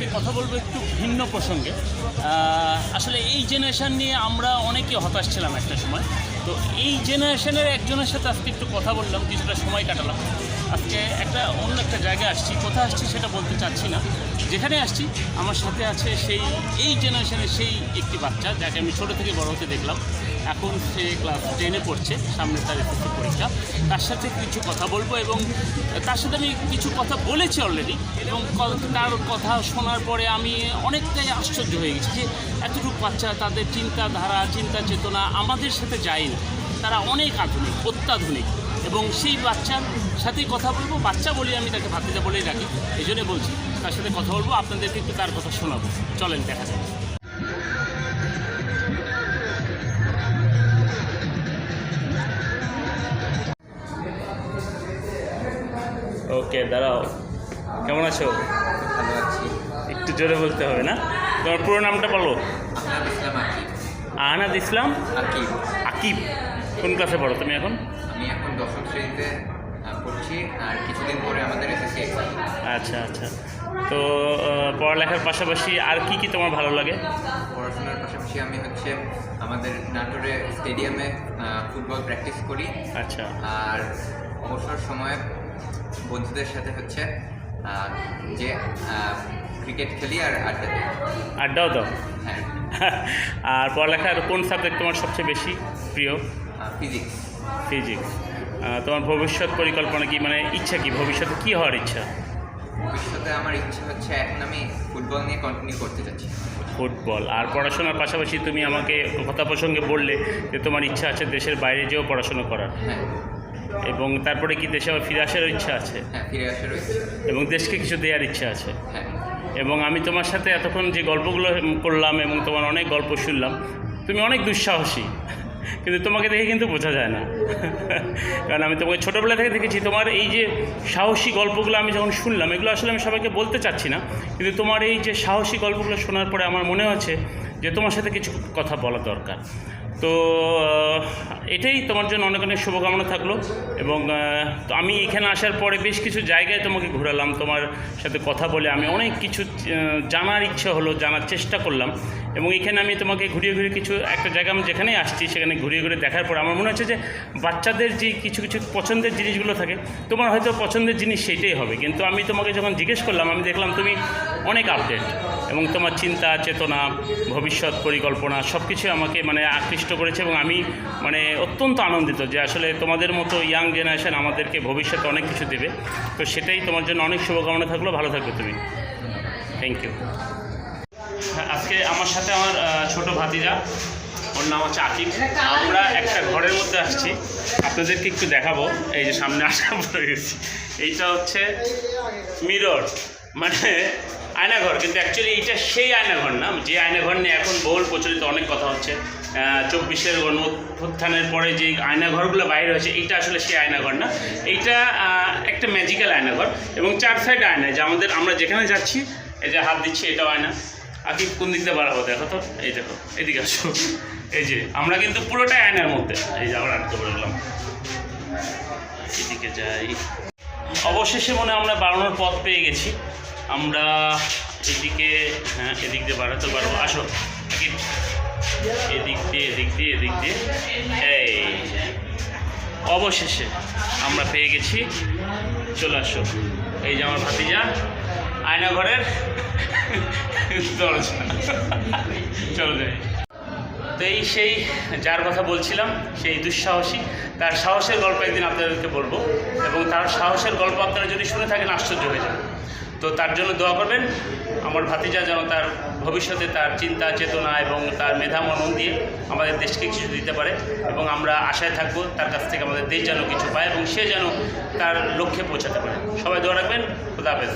আজকে কথা বলবো একটু ভিন্ন প্রসঙ্গে। আসলে এই জেনারেশান নিয়ে আমরা অনেকে হতাশ ছিলাম একটা সময়। তো এই জেনারেশনের একজনের সাথে আজকে একটু কথা বললাম, কিছুটা সময় কাটালাম। আজকে অন্য একটা জায়গায় আসছি, কোথায় আসছি সেটা বলতে চাচ্ছি না। যেখানে আসছি আমার সাথে আছে এই জেনারেশনের সেই একটি বাচ্চা যাকে আমি ছোটো থেকে বড় হতে দেখলাম। এখন সে ক্লাস 10-এ পড়ছে, সামনে তার এসএসসি পরীক্ষা। তার সাথে কিছু কথা বলবো এবং তার সাথে আমি কিছু কথা বলেছি অলরেডি, এবং তার কথা শোনার পরে আমি অনেকটাই আশ্চর্য হয়ে গেছি যে এতটুকু বাচ্চা, তাদের চিন্তাধারা, চিন্তা চেতনা আমাদের সাথে যায় না। তারা অনেক আধুনিক, অত্যাধুনিক, এবং সেই বাচ্চার সাথেই কথা বলবো। বাচ্চা বলি আমি, তাকে ভাতিজা বলেই রাখি, এই জন্যে বলছি তার সাথে কথা বলবো, আপনাদেরকে একটু তার কথা শোনাবো। চলেন দেখা যাক। ওকে, দাঁড়াও। কেমন আছো? ভালো আছি। একটু জোরে বলতে হবে না? তোমার পুরো নামটা বলো। আহনাদ ইসলাম আকিব। আহনাদ ইসলাম আকিব। আকিব। কোন ক্লাসে পড়ো তুমি এখন? আমি এখন 10ম শ্রেণীতে পড়ছি, আর কিছুদিন পরে আমাদের এসএসসি এক্সাম। আচ্ছা আচ্ছা। তো পড়ালেখার পাশাপাশি আর কি কি তোমার ভালো লাগে? পড়াশোনার পাশাপাশি আমি আমাদের নাটোরে স্টেডিয়ামে ফুটবল প্র্যাকটিস করি। আচ্ছা। আর অবসর সময়ে বন্ধুদের সাথে যে ক্রিকেট খেলি আর আড্ডা দিই। আড্ডাও দাও? হ্যাঁ। আর পড়ালেখার কোন সাবজেক্ট তোমার সবচেয়ে বেশি প্রিয়? ফিজিক্স। ফিজিক্স। তোমার ভবিষ্যৎ পরিকল্পনা কি, মানে ইচ্ছা কি, ভবিষ্যতে কী হওয়ার ইচ্ছা? ভবিষ্যতে আমার ইচ্ছা এখন আমি ফুটবল নিয়ে কন্টিনিউ করতে চাচ্ছি। ফুটবল। আর পড়াশোনার পাশাপাশি তুমি আমাকে কথা প্রসঙ্গে বললে যে তোমার ইচ্ছা আছে দেশের বাইরে যেও পড়াশোনা করার। হ্যাঁ। এবং তারপরে কি দেশে আবার ফিরে আসারও ইচ্ছা আছে? হ্যাঁ, ফিরে আসারও ইচ্ছা। এবং দেশকে কিছু দেওয়ার ইচ্ছা আছে। হ্যাঁ। এবং আমি তোমার সাথে এতক্ষণ যে গল্পগুলো করলাম এবং তোমার অনেক গল্প শুনলাম, তুমি অনেক দুঃসাহসী, কিন্তু তোমাকে দেখে কিন্তু বোঝা যায় না। কারণ আমি তোমাকে ছোটোবেলা থেকে দেখেছি। তোমার এই যে সাহসী গল্পগুলো আমি যখন শুনলাম, এগুলো আসলে আমি সবাইকে বলতে চাচ্ছি না, কিন্তু তোমার এই যে সাহসী গল্পগুলো শোনার পরে আমার মনে হচ্ছে যে তোমার সাথে কিছু কথা বলা দরকার। তো এটাই তোমার জন্য অনেক অনেক শুভকামনা থাকলো। এবং তো আমি এখানে আসার পরে বেশ কিছু জায়গায় তোমাকে ঘোরালাম, তোমার সাথে কথা বলে আমি অনেক কিছু জানার ইচ্ছে হলো, জানার চেষ্টা করলাম। এবং এখানে আমি তোমাকে ঘুরিয়ে ঘুরিয়ে কিছু একটা জায়গা আমি যেখানেই আসছি সেখানে ঘুরিয়ে ঘুরিয়ে দেখার পর আমার মনে হচ্ছে যে বাচ্চাদের যে কিছু কিছু পছন্দের জিনিসগুলো থাকে, তোমার হয়তো পছন্দের জিনিস সেইটাই হবে, কিন্তু আমি তোমাকে যখন জিজ্ঞেস করলাম আমি দেখলাম তুমি অনেক আপডেট, এবং তোমার চিন্তা চেতনা, ভবিষ্যৎ পরিকল্পনা সব কিছু আমাকে আকৃষ্ট করেছে। এবং আমি অত্যন্ত আনন্দিত যে আসলে তোমাদের মতো ইয়াং জেনারেশন আমাদেরকে ভবিষ্যতে অনেক কিছু দেবে। তো সেটাই তোমার জন্য অনেক শুভকামনা থাকলো। ভালো থাকবে তুমি। Thank you. আজকে আমার সাথে আমার ছোট ভাতিজা, ওর নাম হচ্ছে আকিব। আমরা একটা ঘরের মধ্যে আসছি, আপনাদেরকে একটু দেখাবো। এই যে সামনে আসা পড়ে গেছি, এইটা হচ্ছে মিরর, আয়নাঘর, কিন্তু অ্যাকচুয়ালি এইটা সেই আয়নাঘর না, যে আয়নাঘর নিয়ে এখন বহুল প্রচলিত অনেক কথা হচ্ছে। 24-এর গণঅভ্যুত্থানের পরে যে আয়নাঘরগুলো বাইরে হয়েছে, এইটা আসলে সেই আয়নাঘর না। এইটা একটা ম্যাজিক্যাল আয়নাঘর, এবং 4 সাইড আয়না, যে আমরা যেখানে যাচ্ছি, এই যে হাত দিচ্ছি, এটাও আয়না। আকিব কোন দিক দিয়ে বাড়াবো দেখো তো, এই দেখো, এদিকে আসো। এই যে আমরা কিন্তু পুরোটাই আয়নার মধ্যে। এই যে আমরা আটকে পড়লাম, এদিকে যাই। অবশেষে আমরা বাড়ানোর পথ পেয়ে গেছি। আমরা এদিকে, হ্যাঁ, এদিক দিয়ে বাড়াতে পারবো। আসো আকিব, এদিক দিয়ে এই অবশেষে আমরা পেয়ে গেছি। চলে আসো। এই যে আমার ভাতিজা, আয়নাঘরের দরজা। চলো যাই। তো সেই যার কথা বলছিলাম, সেই দুঃসাহসী, তার সাহসের গল্প একদিন আপনাদেরকে বলবো, এবং তার সাহসের গল্প আপনারা যদি শুনে থাকেন আশ্চর্য হয়ে যাবে। তো তার জন্য দোয়া করবেন আমার ভাতিজা যেন তার ভবিষ্যতে তার চিন্তা চেতনা এবং তার মেধা মনন দিয়ে আমাদের দেশকে কিছু দিতে পারে, এবং আমরা আশায় থাকবো তার কাছ থেকে আমাদের দেশ যেন কিছু পায় এবং সে যেন তার লক্ষ্যে পৌঁছাতে পারে। সবাই দোয়া রাখবেন। খোদা হাফেজ।